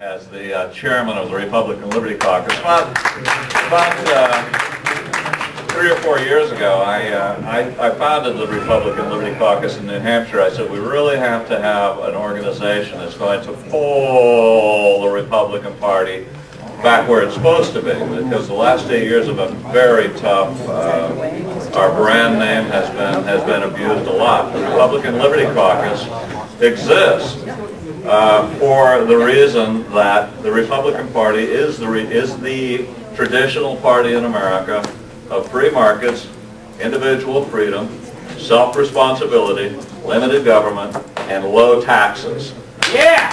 as the chairman of the Republican Liberty Caucus. About 3 or 4 years ago, I founded the Republican Liberty Caucus in New Hampshire. I said we really have to have an organization that's going to pull the Republican Party back where it's supposed to be, because the last 8 years have been very tough. Our brand name has been abused a lot. The Republican Liberty Caucus exists for the reason that the Republican Party is the traditional party in America of free markets, individual freedom, self-responsibility, limited government, and low taxes. Yeah!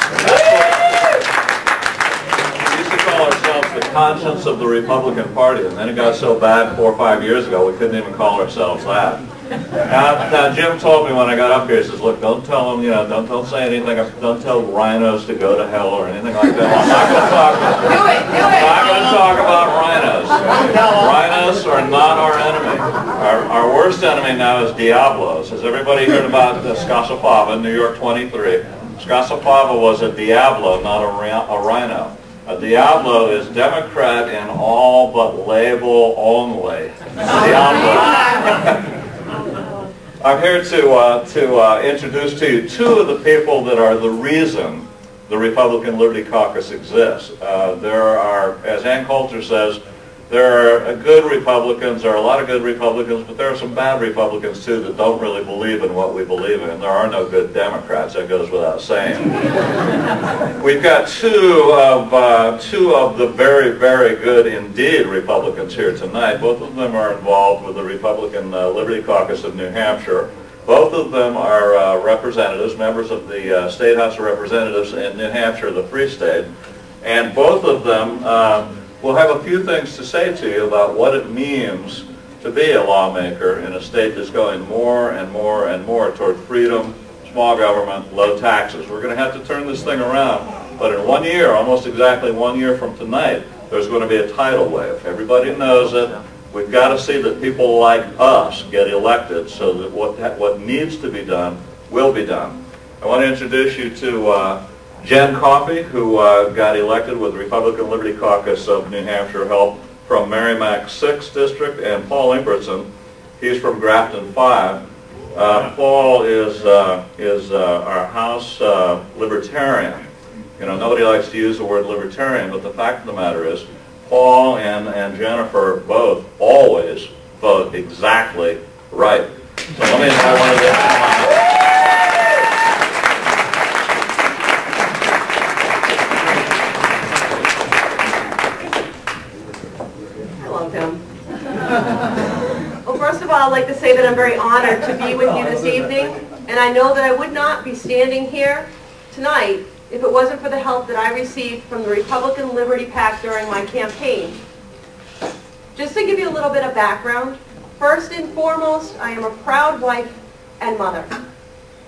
We used to call ourselves the conscience of the Republican Party, and then it got so bad 4 or 5 years ago we couldn't even call ourselves that. Now Jim told me when I got up here, he says, look, don't tell them, don't say anything, don't tell rhinos to go to hell or anything like that. I'm not going to talk about rhinos. Rhinos are not our enemy. Our worst enemy now is Diablos. Has everybody heard about the Scossafava, New York 23? Scossafava was a Diablo, not a rhino. A Diablo is Democrat in all but label only. Diablo. I'm here to introduce to you two of the people that are the reason the Republican Liberty Caucus exists. There are, as Ann Coulter says, there are good Republicans, there are a lot of good Republicans, but there are some bad Republicans too that don't really believe in what we believe in. There are no good Democrats, that goes without saying. We've got two of the very, very good indeed Republicans here tonight. Both of them are involved with the Republican Liberty Caucus of New Hampshire. Both of them are representatives, members of the State House of Representatives in New Hampshire, the Free State, and both of them we'll have a few things to say to you about what it means to be a lawmaker in a state that's going more and more and more toward freedom, small government, low taxes. We're going to have to turn this thing around, but in 1 year, almost exactly 1 year from tonight, there's going to be a tidal wave. Everybody knows it. We've got to see that people like us get elected so that what needs to be done will be done. I want to introduce you to Jen Coffey, who got elected with the Republican Liberty Caucus of New Hampshire, help from Merrimack 6th District, and Paul Ingertson, he's from Grafton 5. Paul is our House Libertarian. You know, nobody likes to use the word libertarian, but the fact of the matter is, Paul and Jennifer both always vote exactly right. So let me invite one of them. Well, first of all, I'd like to say that I'm very honored to be with you this evening, and I know that I would not be standing here tonight if it wasn't for the help that I received from the Republican Liberty PAC during my campaign. Just to give you a little bit of background, first and foremost, I am a proud wife and mother.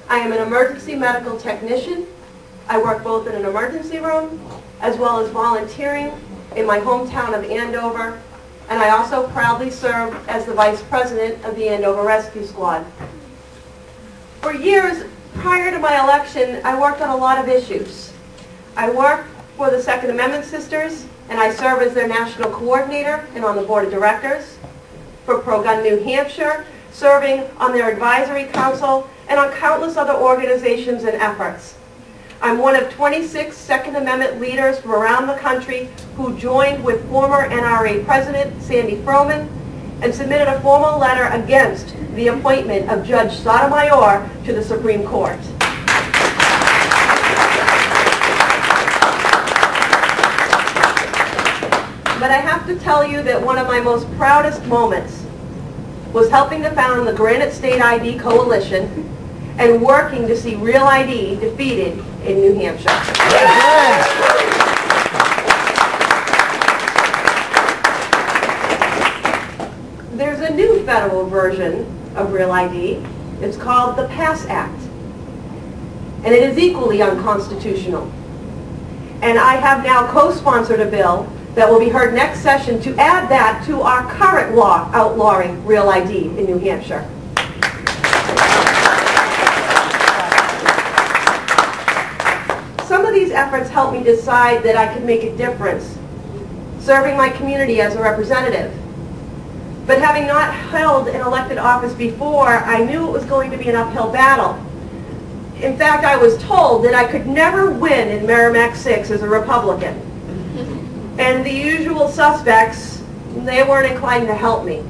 I am an emergency medical technician. I work both in an emergency room as well as volunteering in my hometown of Andover. And I also proudly serve as the Vice President of the Andover Rescue Squad. For years prior to my election, I worked on a lot of issues. I worked for the Second Amendment Sisters, and I serve as their national coordinator and on the board of directors. For Pro-Gun New Hampshire, serving on their advisory council and on countless other organizations and efforts. I'm one of 26 Second Amendment leaders from around the country who joined with former NRA President Sandy Froman and submitted a formal letter against the appointment of Judge Sotomayor to the Supreme Court. But I have to tell you that one of my most proudest moments was helping to found the Granite State ID Coalition and working to see Real ID defeated in New Hampshire. There's a new federal version of Real ID. It's called the PASS Act. And it is equally unconstitutional. And I have now co-sponsored a bill that will be heard next session to add that to our current law outlawing Real ID in New Hampshire. Some of these efforts helped me decide that I could make a difference, serving my community as a representative. But having not held an elected office before, I knew it was going to be an uphill battle. In fact, I was told that I could never win in Merrimack 6 as a Republican. And the usual suspects, they weren't inclined to help me.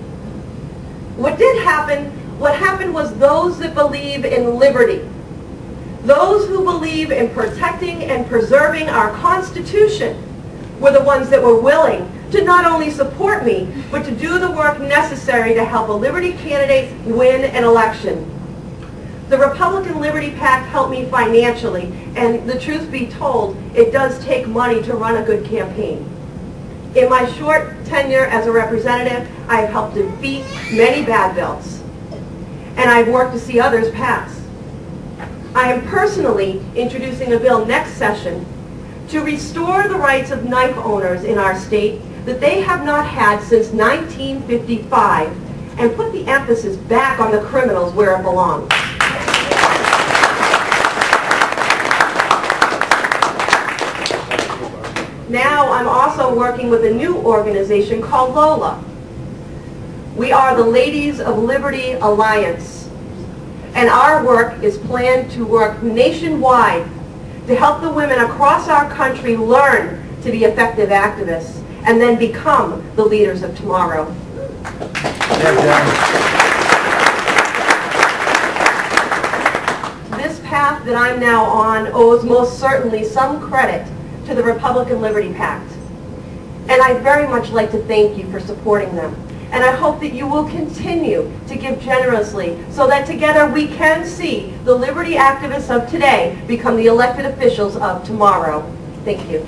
What happened was those that believe in liberty, those who believe in protecting and preserving our Constitution, were the ones that were willing to not only support me, but to do the work necessary to help a Liberty candidate win an election. The Republican Liberty PAC helped me financially, and the truth be told, it does take money to run a good campaign. In my short tenure as a representative, I have helped defeat many bad bills, and I've worked to see others pass. I am personally introducing a bill next session to restore the rights of knife owners in our state that they have not had since 1955, and put the emphasis back on the criminals where it belongs. Now I'm also working with a new organization called LOLA. We are the Ladies of Liberty Alliance, and our work is planned to work nationwide to help the women across our country learn to be effective activists and then become the leaders of tomorrow. This path that I'm now on owes most certainly some credit to the Republican Liberty Pact. And I'd very much like to thank you for supporting them. And I hope that you will continue to give generously so that together we can see the liberty activists of today become the elected officials of tomorrow. Thank you.